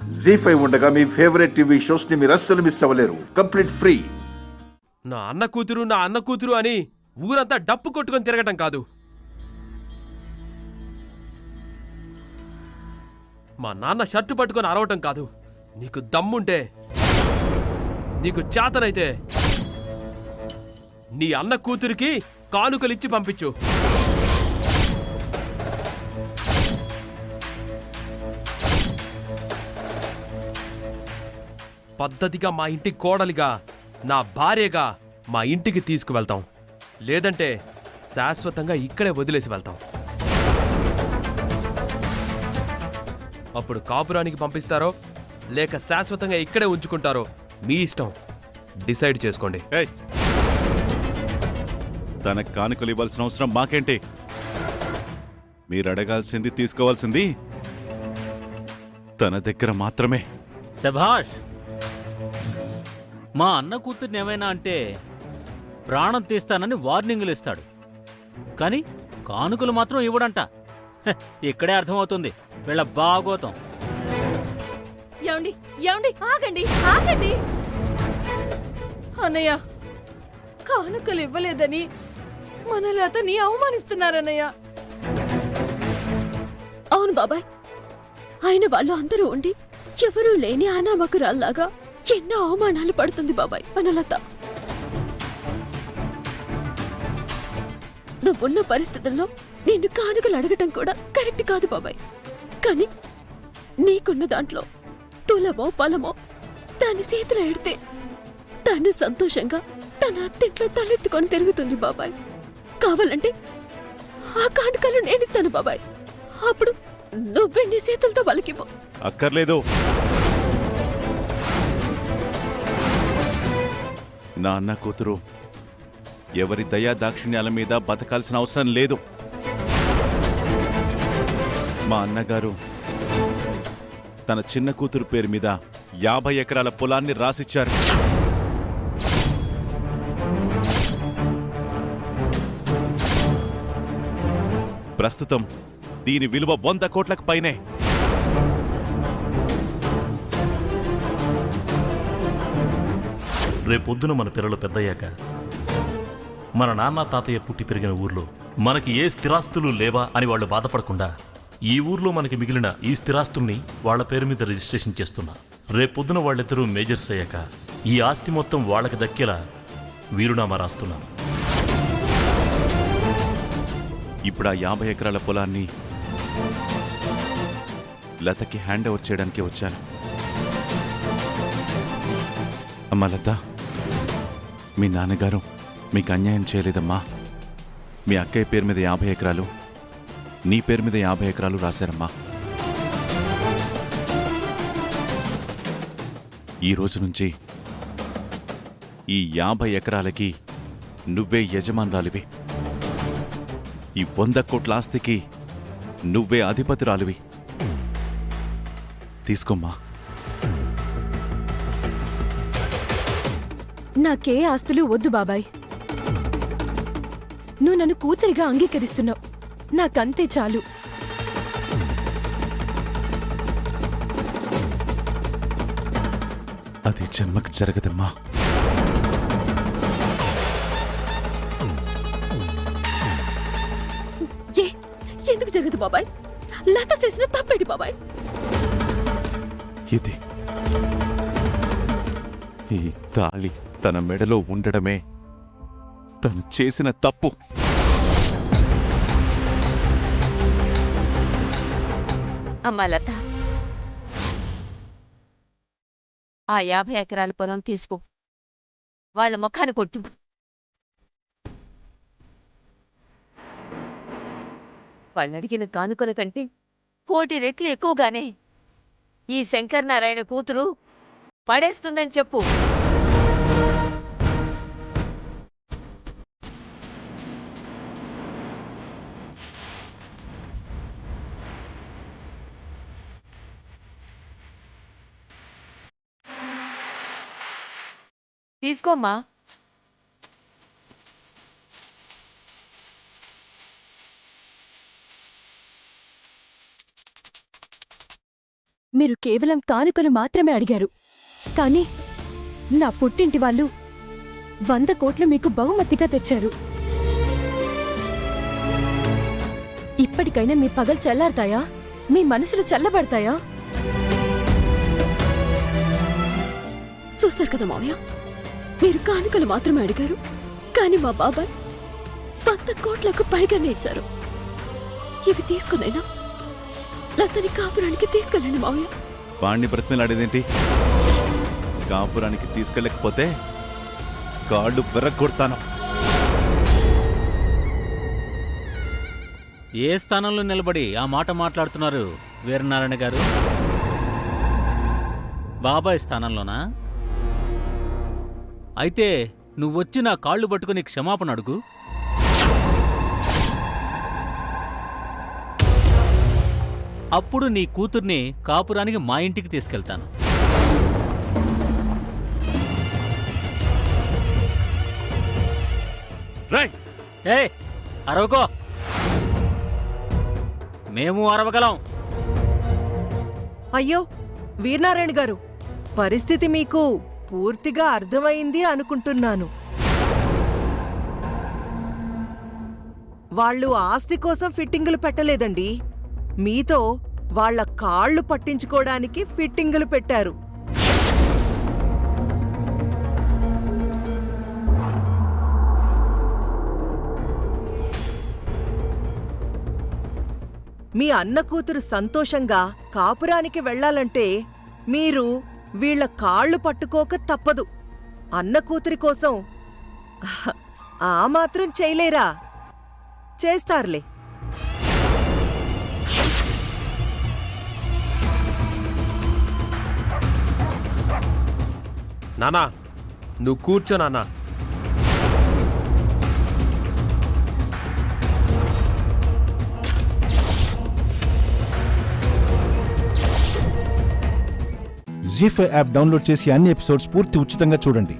జీ5 ఉండగా మీ favourite TV shows ని మీరు అస్సలు మిస్ అవ్వలేరు. Complete free. నా అన్న కూతురు అని ఊరంతా డప్పు కొట్టుకొని తిరగటం కాదు. మా నాన్న షర్టు పట్టుకొని అరవటం కాదు. నీకు దమ్ముంటే, నీకు చేతనైతే నీ అన్న కూతురికి కానుకలిచ్చి పంపించు. పద్ధతిగా మా ఇంటి కోడలిగా, నా భార్యగా మా ఇంటికి తీసుకువెళ్తాం. లేదంటే శాశ్వతంగా ఇక్కడే వదిలేసి వెళ్తాం. అప్పుడు కాపురానికి పంపిస్తారో లేక శాశ్వతంగా ఇక్కడే ఉంచుకుంటారో మీ ఇష్టం. డిసైడ్ చేసుకోండి. తనకు కానుకలు ఇవ్వాల్సిన అవసరం మాకేంటి? మీరు అడగాల్సింది, తీసుకోవాల్సింది తన దగ్గర మాత్రమే. శభాష్! మా అన్న కూతుర్ని ఏమైనా అంటే ప్రాణం తీస్తానని వార్నింగులు ఇస్తాడు, కానీ కానుకలు మాత్రం ఇవ్వడంట. ఇక్కడే అర్థమవుతుంది వీళ్ళ బాగోతం. ఏమండి ఏమండి, ఆగండి ఆగండి. అన్నయ్య, కానుకలు ఇవ్వలేదని మన లతని అవమానిస్తున్నారన్నయ్య. అవును బాబాయ్, ఆయన వాళ్ళు అందరూ ఉండి ఎవరూ లేని అనామకురాల్లాగా ఎన్నో అవమానాలు పడుతుంది బాబాయ్ మన లత. నువ్వున్న పరిస్థితుల్లో నిన్ను కానుకలు అడగటం కూడా కరెక్ట్ కాదు బాబాయ్. కానీ నీకున్న దాంట్లో తులమో పొలమో దాని చేతిలో ఎడితే తను సంతోషంగా తన అత్తింట్లో తలెత్తుకొని తిరుగుతుంది బాబాయ్. కావాలంటే ఆ కానుకలు నేనిస్తాను బాబాయ్. అప్పుడు నువ్వే నీ చేతులతో వాళ్ళకివ్వు. అక్కర్లేదు. నా అన్న కూతురు ఎవరి దయా దాక్షిణ్యాల మీద బతకాల్సిన అవసరం లేదు. మా అన్నగారు తన చిన్న కూతురు పేరు మీద 50 ఎకరాల పొలాన్ని రాసిచ్చారు. ప్రస్తుతం దీని విలువ 100 కోట్లకు పైనే. రేపొద్దున మన పిల్లలు పెద్దయ్యాక మన నాన్న తాతయ్య పుట్టి పెరిగిన ఊర్లో మనకి ఏ స్థిరాస్తులు లేవా అని వాళ్ళు బాధపడకుండా ఈ ఊర్లో మనకి మిగిలిన ఈ స్థిరాస్తుల్ని వాళ్ల పేరు మీద రిజిస్ట్రేషన్ చేస్తున్నా. రేపొద్దున వాళ్ళిద్దరూ మేజర్స్ అయ్యాక ఈ ఆస్తి మొత్తం వాళ్ళకి దక్కేలా వీరునామా రాస్తున్నాను. ఇప్పుడు ఆ 50 ఎకరాల పొలాన్ని లతకి హ్యాండ్ ఓవర్ చేయడానికి వచ్చాను. అమ్మా లత, మీ నాన్నగారు మీకు అన్యాయం చేయలేదమ్మా. మీ అక్కయ్య పేరు మీద 50 ఎకరాలు, నీ పేరు మీద 50 ఎకరాలు రాశారమ్మా. ఈ రోజు నుంచి ఈ 50 ఎకరాలకి నువ్వే యజమానురాలివి. ఈ 100 కోట్ల ఆస్తికి నువ్వే అధిపతురాలివి. తీసుకోమ్మా. నాకే ఆస్తులు వద్దు బాబాయ్. నువ్వు నన్ను కూతురిగా అంగీకరిస్తున్నావు, నాకంతే చాలు. అది జన్మకు జరగదమ్మా. ఎందుకు జరగదు బాబాయ్? లత చేసిన తప్పేటి బాబాయ్? ఇది ఈ తాళి తన మెడలో ఉండడమే తను చేసిన తప్పు. అమ్మా లత, ఆ 50 ఎకరాల పొలం తీసుకో, వాళ్ళ ముఖాన్ని కొట్టు. వాళ్ళడిగిన కానుకల కంటే 1 కోటి రెట్లు ఎక్కువగానే ఈ శంకర్ నారాయణ కూతురు పడేస్తుందని చెప్పు. తీసుకోమ్మా. మీరు కేవలం కానుకలు మాత్రమే అడిగారు. కానీ నా పుట్టింటి వాళ్ళు 100 కోట్లు మీకు బహుమతిగా తెచ్చారు. ఇప్పటికైనా మీ పగలు చల్లారుతాయా? మీ మనసులు చల్లబడతాయా? చూశారు కదా మావయ్య, మీరు కానుకలు మాత్రమే అడిగారు, కానీ మా బాబాయ్ 100 కోట్లకు పైగానే ఇచ్చారు. ఇవి తీసుకునైనా లతని కాపురానికి తీసుకెళ్ళండి మావయ్య. వాణ్ణి బ్రతిమలాడేదేంటి? కాపురానికి తీసుకెళ్ళకపోతే కాళ్ళు విరగ్గొడతాను. ఏ స్థానంలో నిలబడి ఆ మాట మాట్లాడుతున్నారు వీరనారాయణ గారు? బాబాయ్ స్థానంలోనా? అయితే నువ్వొచ్చి నా కాళ్ళు పట్టుకుని క్షమాపణ అడుగు. అప్పుడు నీ కూతుర్ని కాపురానికి మా ఇంటికి తీసుకెళ్తాను. రేయ్! ఏ అరవకో, మేము అరవగలం. అయ్యో వీరనారాయణ గారు, పరిస్థితి మీకు పూర్తిగా అర్థమైంది అనుకుంటున్నాను. వాళ్ళు ఆస్తి కోసం ఫిట్టింగులు పెట్టలేదండి, మీతో వాళ్ళ కాళ్ళు పట్టించుకోవడానికి ఫిట్టింగులు పెట్టారు. మీ అన్న కూతురు సంతోషంగా కాపురానికి వెళ్లాలంటే మీరు వీళ్ల కాళ్ళు పట్టుకోక తప్పదు. అన్న కూతురి కోసం ఆ మాత్రం చేయలేరా? చేస్తారులే. నానా, నువ్వు కూర్చో నాన్నా. జీ5 యాప్ డౌన్లోడ్ చేసి అన్ని ఎపిసోడ్స్ పూర్తి ఉచితంగా చూడండి.